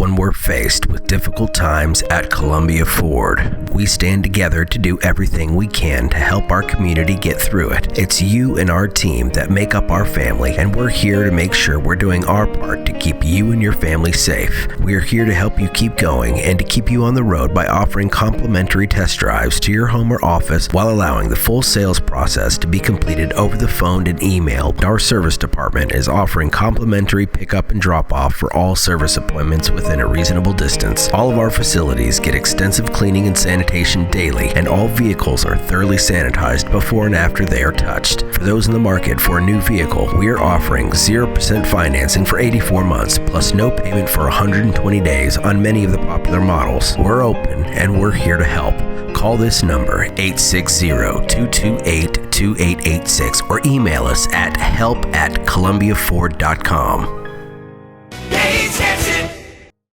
when we're faced with difficult times at Columbia Ford. We stand together to do everything we can to help our community get through it. It's you and our team that make up our family, and we're here to make sure we're doing our part to keep you and your family safe. We're here to help you keep going and to keep you on the road by offering complimentary test drives to your home or office while allowing the full sales process to be completed over the phone and email. Our service department is offering complimentary pickup and drop-off for all service appointments within a reasonable distance. All of our facilities get extensive cleaning and sanitation daily, and all vehicles are thoroughly sanitized before and after they are touched. For those in the market for a new vehicle, we are offering 0% financing for 84 months, plus no payment for 120 days on many of the popular models. We're open and we're here to help. Call this number, 860-228-2886, or email us at help@columbiaford.com.